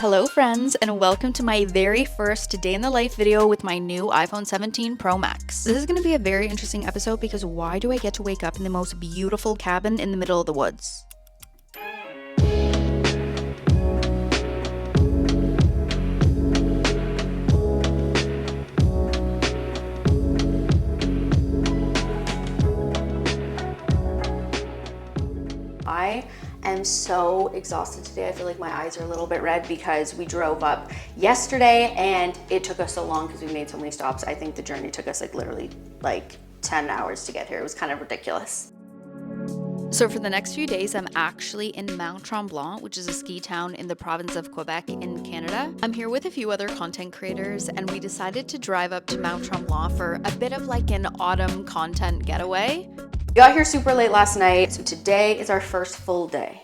Hello friends, and welcome to my very first day in the life video with my new iPhone 17 Pro Max. This is going to be a very interesting episode because why do I get to wake up in the most beautiful cabin in the middle of the woods? I am so exhausted today. I feel like my eyes are a little bit red because we drove up yesterday and it took us so long because we made so many stops. I think the journey took us literally 10 hours to get here. It was kind of ridiculous. So for the next few days, I'm actually in Mount Tremblant, which is a ski town in the province of Quebec in Canada. I'm here with a few other content creators and we decided to drive up to Mount Tremblant for a bit of an autumn content getaway. We got here super late last night, so today is our first full day.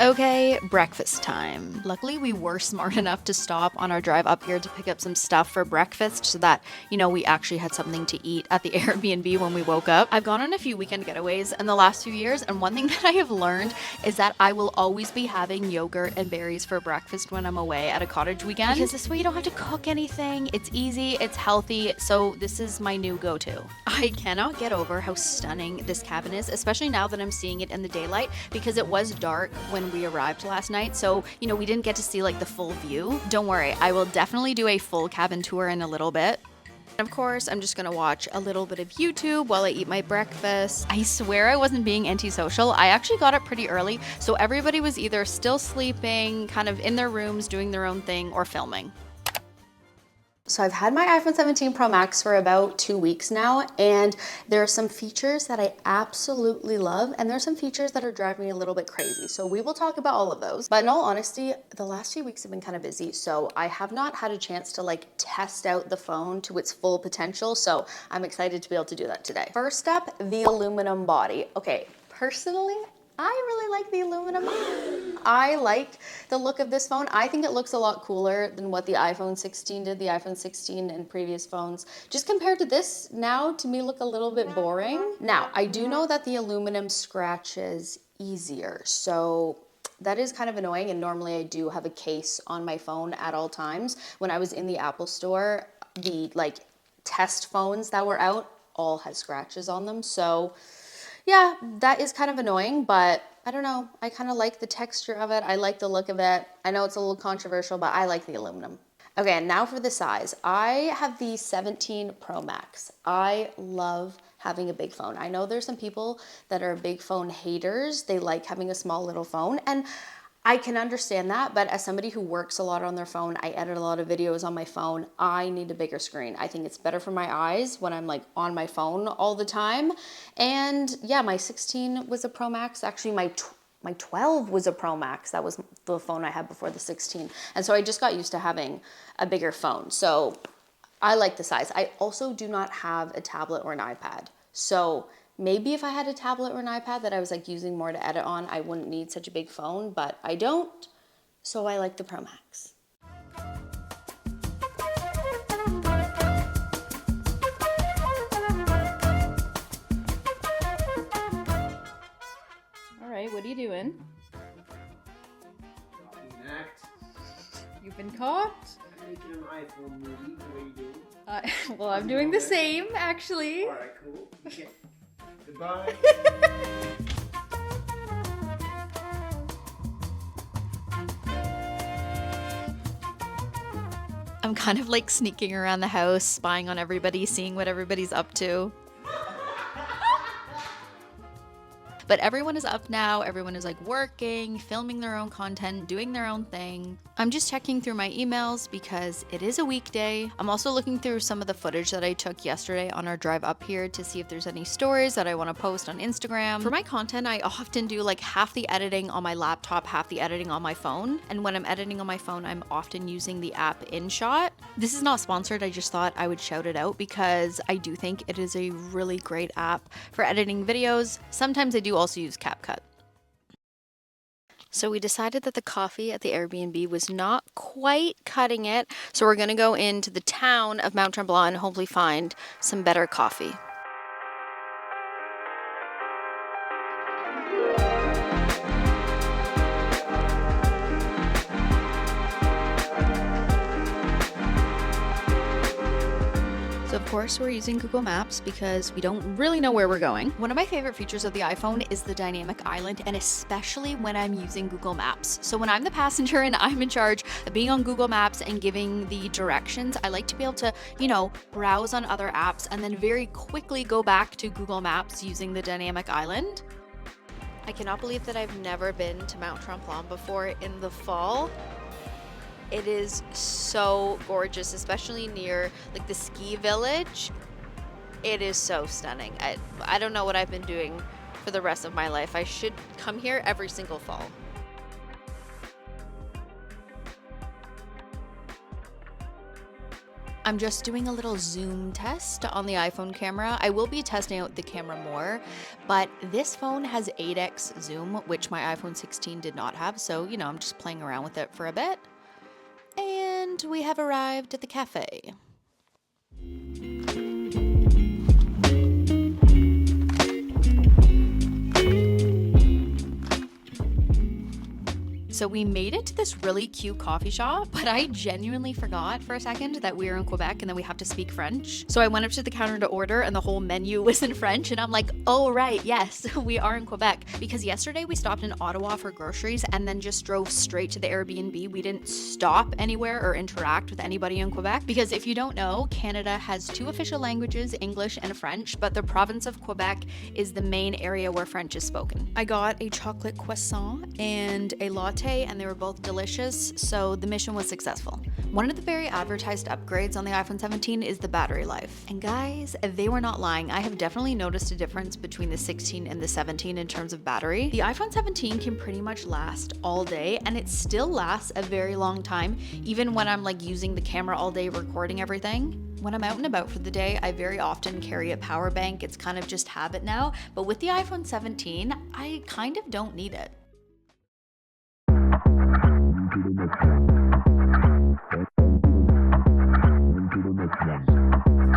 Okay, breakfast time. Luckily, we were smart enough to stop on our drive up here to pick up some stuff for breakfast so that, we actually had something to eat at the Airbnb when we woke up. I've gone on a few weekend getaways in the last few years, and one thing that I have learned is that I will always be having yogurt and berries for breakfast when I'm away at a cottage weekend. Because this way you don't have to cook anything, it's easy, it's healthy, so this is my new go-to. I cannot get over how stunning this cabin is, especially now that I'm seeing it in the daylight, because it was dark when we arrived last night, so we didn't get to see the full view. Don't worry, I will definitely do a full cabin tour in a little bit. Of course, I'm just gonna watch a little bit of YouTube while I eat my breakfast. I swear I wasn't being antisocial. I actually got up pretty early, so everybody was either still sleeping, kind of in their rooms doing their own thing, or filming. So I've had my iPhone 17 Pro Max for about 2 weeks now, and there are some features that I absolutely love, and there are some features that are driving me a little bit crazy. So we will talk about all of those. But in all honesty, the last few weeks have been kind of busy, so I have not had a chance to test out the phone to its full potential, so I'm excited to be able to do that today. First up, the aluminum body. Okay, personally, I really like the aluminum. I like the look of this phone. I think it looks a lot cooler than what the iPhone 16 did. The iPhone 16 and previous phones, just compared to this now, to me look a little bit boring. Now, I do know that the aluminum scratches easier, so that is kind of annoying, and normally I do have a case on my phone at all times. When I was in the Apple store, the test phones that were out all had scratches on them, so yeah, that is kind of annoying, but I don't know. I kind of like the texture of it. I like the look of it. I know it's a little controversial, but I like the aluminum. Okay, and now for the size. I have the 17 Pro Max. I love having a big phone. I know there's some people that are big phone haters. They like having a small little phone, and I can understand that, but as somebody who works a lot on their phone, I edit a lot of videos on my phone, I need a bigger screen. I think it's better for my eyes when I'm on my phone all the time. And yeah, my 16 was a Pro Max. Actually, my 12 was a Pro Max. That was the phone I had before the 16. And so I just got used to having a bigger phone. So I like the size. I also do not have a tablet or an iPad. So maybe if I had a tablet or an iPad that I was using more to edit on, I wouldn't need such a big phone, but I don't, so I like the Pro Max. All right, what are you doing? You've been caught? I'm making an iPhone movie. What are you doing? Well, I'm doing the same, actually. All right, cool. Okay. Goodbye. I'm kind of sneaking around the house, spying on everybody, seeing what everybody's up to. But everyone is up now, everyone is working, filming their own content, doing their own thing. I'm just checking through my emails because it is a weekday. I'm also looking through some of the footage that I took yesterday on our drive up here to see if there's any stories that I want to post on Instagram. For my content, I often do half the editing on my laptop, half the editing on my phone. And when I'm editing on my phone, I'm often using the app InShot. This is not sponsored, I just thought I would shout it out because I do think it is a really great app for editing videos. Sometimes I do also use CapCut. So we decided that the coffee at the Airbnb was not quite cutting it. So we're going to go into the town of Mount Tremblant and hopefully find some better coffee. So of course we're using Google Maps because we don't really know where we're going. One of my favorite features of the iPhone is the dynamic island, and especially when I'm using Google Maps. So when I'm the passenger and I'm in charge of being on Google Maps and giving the directions, I like to be able to, browse on other apps and then very quickly go back to Google Maps using the dynamic island. I cannot believe that I've never been to Mount Tremblant before in the fall. It is so gorgeous, especially near like the ski village. It is so stunning. I don't know what I've been doing for the rest of my life. I should come here every single fall. I'm just doing a little zoom test on the iPhone camera. I will be testing out the camera more, but this phone has 8x zoom, which my iPhone 16 did not have. So, I'm just playing around with it for a bit. And we have arrived at the cafe. So we made it to this really cute coffee shop, but I genuinely forgot for a second that we were in Quebec and that we have to speak French. So I went up to the counter to order and the whole menu was in French, and I'm like, oh right, yes, we are in Quebec. Because yesterday we stopped in Ottawa for groceries and then just drove straight to the Airbnb. We didn't stop anywhere or interact with anybody in Quebec. Because if you don't know, Canada has 2 official languages, English and French, but the province of Quebec is the main area where French is spoken. I got a chocolate croissant and a latte, and they were both delicious, so the mission was successful. One of the very advertised upgrades on the iPhone 17 is the battery life. And guys, they were not lying. I have definitely noticed a difference between the 16 and the 17 in terms of battery. The iPhone 17 can pretty much last all day, and it still lasts a very long time, even when I'm like using the camera all day recording everything. When I'm out and about for the day, I very often carry a power bank. It's kind of just habit now, but with the iPhone 17, I kind of don't need it.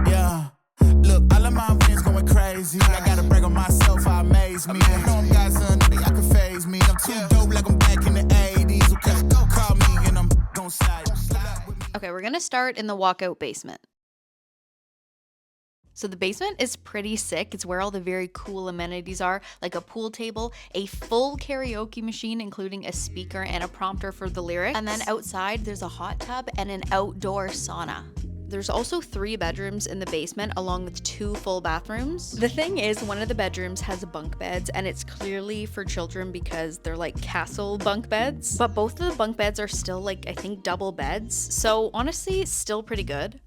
Yeah, look, all of my friends going crazy. I gotta brag on myself, I amaze me. I know I'm guys under, y'all can phase me. I'm too dope like I'm back in the 80s. Okay, call me and I'm gon' slide. Okay, we're gonna start in the walkout basement. So the basement is pretty sick. It's where all the very cool amenities are, like a pool table, a full karaoke machine, including a speaker and a prompter for the lyrics. And then outside, there's a hot tub and an outdoor sauna. There's also 3 bedrooms in the basement, along with 2 full bathrooms. The thing is, one of the bedrooms has bunk beds, and it's clearly for children because they're like castle bunk beds. But both of the bunk beds are still like, I think, double beds. So honestly, still pretty good.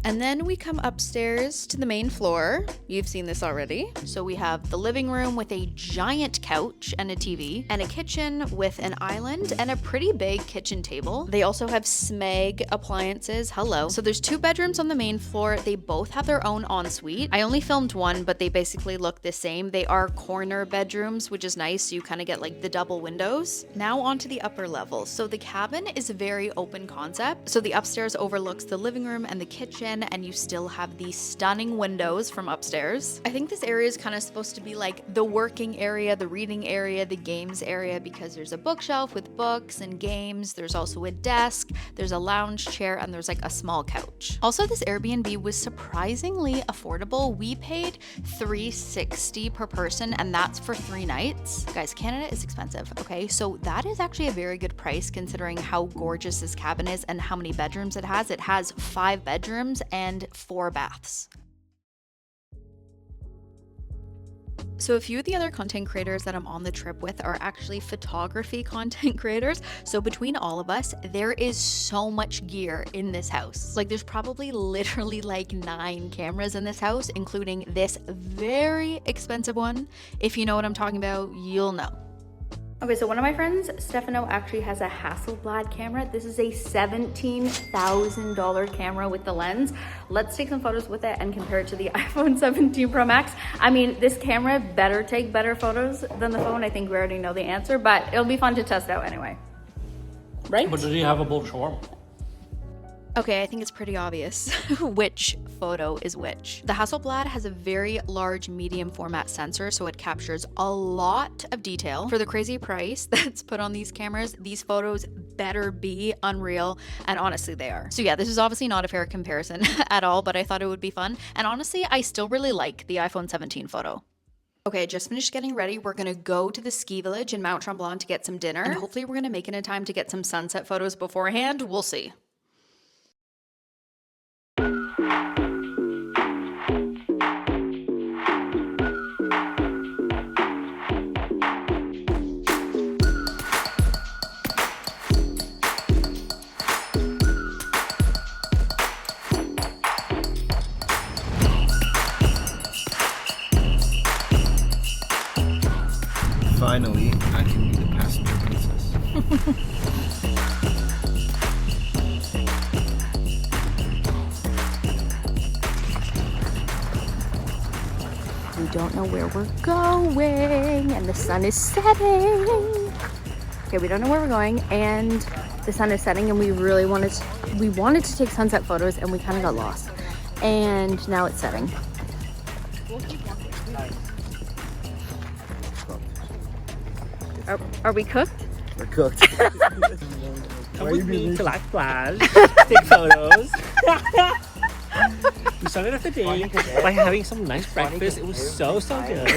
And then we come upstairs to the main floor. You've seen this already. So we have the living room with a giant couch and a TV, and a kitchen with an island and a pretty big kitchen table. They also have Smeg appliances. Hello. So there's 2 bedrooms on the main floor. They both have their own ensuite. I only filmed one, but they basically look the same. They are corner bedrooms, which is nice. So you kind of get like the double windows. Now onto the upper level. So the cabin is a very open concept. So the upstairs overlooks the living room and the kitchen, and you still have these stunning windows from upstairs. I think this area is kind of supposed to be like the working area, the reading area, the games area, because there's a bookshelf with books and games. There's also a desk, there's a lounge chair, and there's like a small couch. Also, this Airbnb was surprisingly affordable. We paid $360 per person, and that's for 3 nights. Guys, Canada is expensive, okay? So that is actually a very good price considering how gorgeous this cabin is and how many bedrooms it has. It has 5 bedrooms and 4 baths. So a few of the other content creators that I'm on the trip with are actually photography content creators. So between all of us, there is so much gear in this house. Like there's probably literally like 9 cameras in this house, including this very expensive one. If you know what I'm talking about, you'll know. Okay, so one of my friends, Stefano, actually has a Hasselblad camera. This is a $17,000 camera with the lens. Let's take some photos with it and compare it to the iPhone 17 Pro Max. I mean, this camera better take better photos than the phone. I think we already know the answer, but it'll be fun to test out anyway. Right? But does he have a bull charm? Okay, I think it's pretty obvious which photo is which. The Hasselblad has a very large medium format sensor, so it captures a lot of detail. For the crazy price that's put on these cameras, these photos better be unreal, and honestly they are. So yeah, this is obviously not a fair comparison at all, but I thought it would be fun. And honestly, I still really like the iPhone 17 photo. Okay, I just finished getting ready. We're gonna go to the ski village in Mount Tremblant to get some dinner, and hopefully we're gonna make it in time to get some sunset photos beforehand. We'll see. Finally, I can be the passenger princess. We don't know where we're going, and the sun is setting. Okay, we don't know where we're going, and the sun is setting, and we wanted to take sunset photos, and we kind of got lost. And now it's setting. Are we cooked? We're cooked. Come with me to La Plage, take photos. We started off the day by having some nice breakfast. It was so good.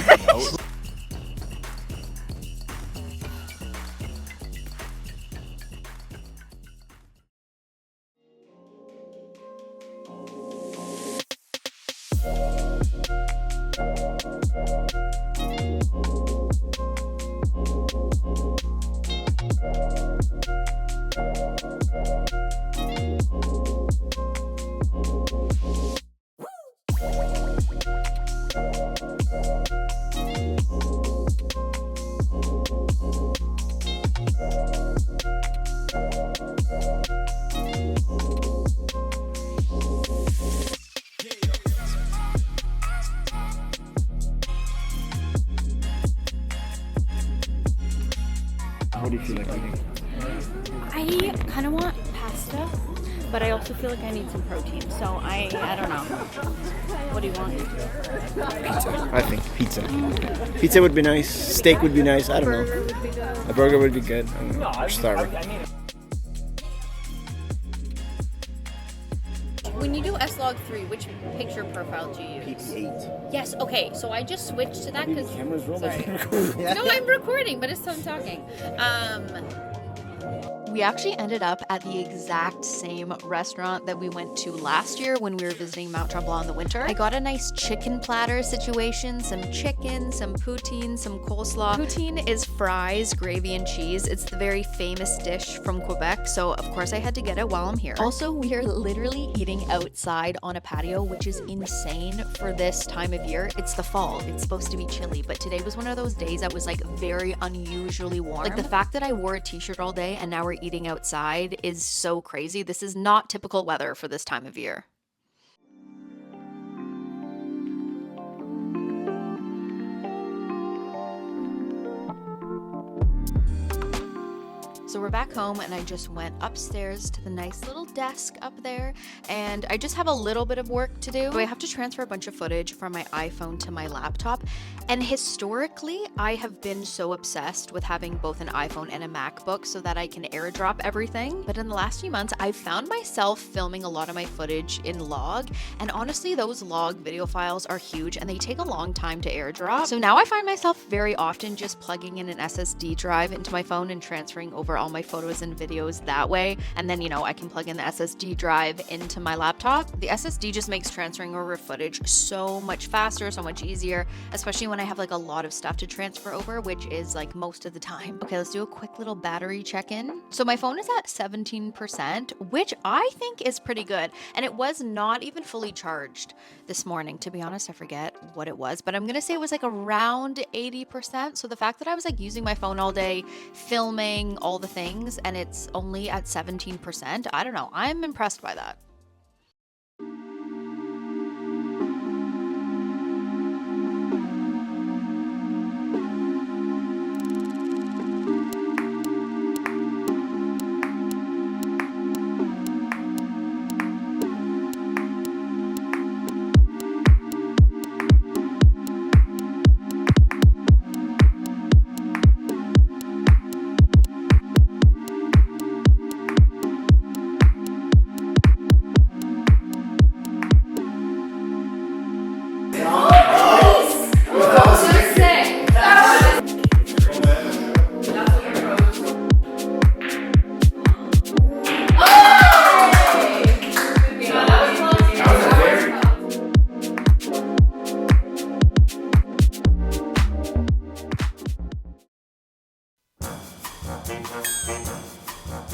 What do you feel like eating? I kind of want pasta, but I also feel like I need some protein. So I don't know. What do you want? Pizza. I think pizza. Pizza would be nice. Steak would be nice. I don't know. A burger would be good. I don't know. We're starving. When you do S-Log3, which picture profile do you use? P8. Yes, okay, so I just switched to that because... Camera's rolling. Sorry. No, I'm recording, but it's still talking. We actually ended up at the exact same restaurant that we went to last year when we were visiting Mount Tremblant in the winter. I got a nice chicken platter situation, some chicken, some poutine, some coleslaw. Poutine is fries, gravy, and cheese. It's the very famous dish from Quebec, so of course I had to get it while I'm here. Also, we are literally eating outside on a patio, which is insane for this time of year. It's the fall. It's supposed to be chilly, but today was one of those days that was like very unusually warm. Like the fact that I wore a t-shirt all day and now we're eating outside is so crazy. This is not typical weather for this time of year. So we're back home and I just went upstairs to the nice little desk up there and I just have a little bit of work to do. So I have to transfer a bunch of footage from my iPhone to my laptop, and historically I have been so obsessed with having both an iPhone and a MacBook so that I can airdrop everything. But in the last few months I've found myself filming a lot of my footage in log, and honestly those log video files are huge and they take a long time to airdrop. So now I find myself very often just plugging in an SSD drive into my phone and transferring over all my photos and videos that way. And then, you know, I can plug in the SSD drive into my laptop. The SSD just makes transferring over footage so much faster, so much easier, especially when I have like a lot of stuff to transfer over, which is like most of the time. Okay, let's do a quick little battery check-in. So my phone is at 17%, which I think is pretty good. And it was not even fully charged this morning. To be honest, I forget what it was, but I'm gonna say it was like around 80%. So the fact that I was like using my phone all day, filming all the things, and it's only at 17%, I don't know. I'm impressed by that.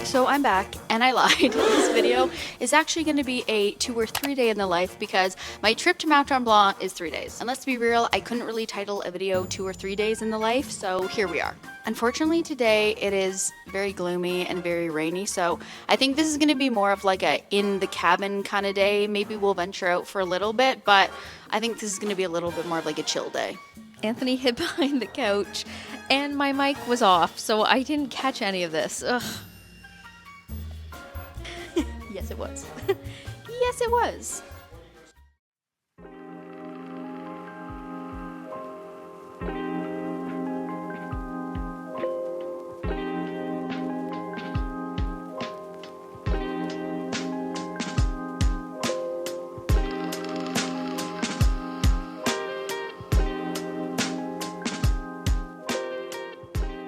So I'm back, and I lied. This video is actually going to be a 2 or 3 day in the life because my trip to Mount Tremblant Blanc is 3 days. And let's be real, I couldn't really title a video 2 or 3 days in the life, so here we are. Unfortunately, today it is very gloomy and very rainy, so I think this is going to be more of like a in the cabin kind of day. Maybe we'll venture out for a little bit, but I think this is going to be a little bit more of like a chill day. Anthony hid behind the couch, and my mic was off, so I didn't catch any of this. Ugh. Yes, it was. Yes, it was.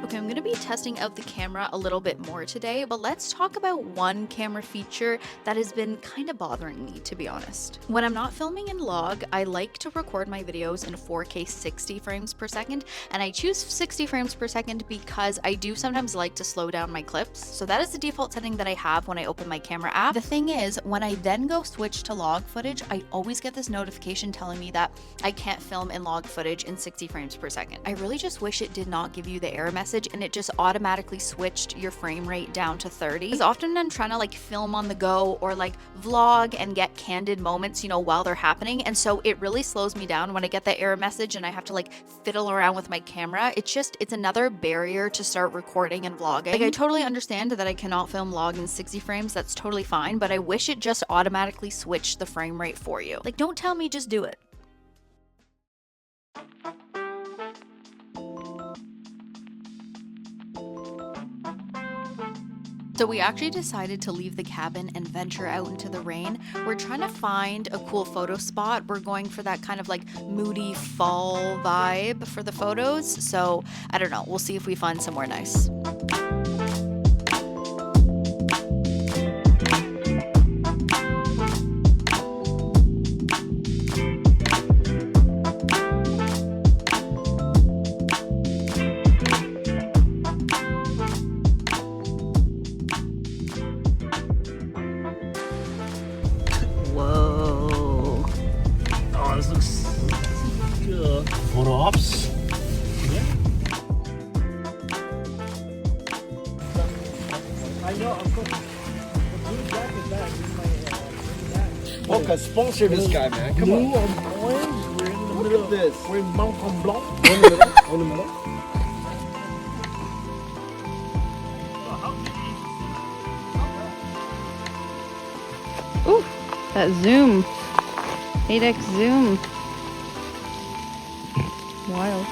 Okay, I'm going to be testing out the camera a little bit more today, but let's talk about one camera feature that has been kind of bothering me, to be honest. When I'm not filming in log, I like to record my videos in 4K 60 frames per second, and I choose 60 frames per second because I do sometimes like to slow down my clips. So that is the default setting that I have when I open my camera app. The thing is, when I then go switch to log footage, I always get this notification telling me that I can't film in log footage in 60 frames per second. I really just wish it did not give you the error message and it just automatically switched your frame rate down to 30. Because often I'm trying to like film on the go or like vlog and get candid moments, you know, while they're happening. And so it really slows me down when I get that error message and I have to like fiddle around with my camera. It's another barrier to start recording and vlogging. Like I totally understand that I cannot film log in 60 frames. That's totally fine, but I wish it just automatically switched the frame rate for you. Like, don't tell me, just do it. So we actually decided to leave the cabin and venture out into the rain. We're trying to find a cool photo spot. We're going for that kind of like moody fall vibe for the photos. So I don't know, we'll see if we find somewhere nice. Whoa. Oh, this looks good. Photo ops. Yeah. I know, of course. The blue jacket back in my Mocha, sponsor this guy, man. Come blue on. and orange. We're in the Look middle. at this. We're in Mount Tremblant. One minute. One minute. Ooh, that zoom. 8x zoom. Wild.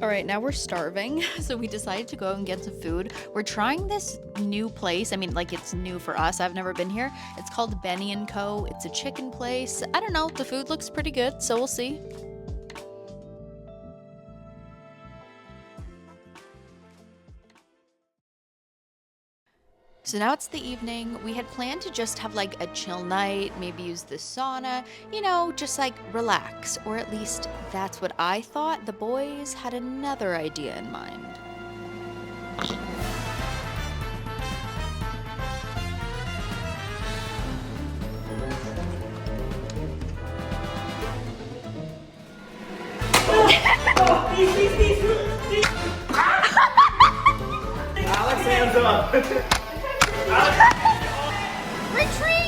All right, now we're starving, so we decided to go and get some food. We're trying this new place. I mean, like, it's new for us. I've never been here. It's called Benny & Co. It's a chicken place. I don't know. The food looks pretty good, so we'll see. So now it's the evening. We had planned to just have like a chill night, maybe use the sauna, you know, just like relax. Or at least that's what I thought. The boys had another idea in mind. Alex, hands up. Retreat!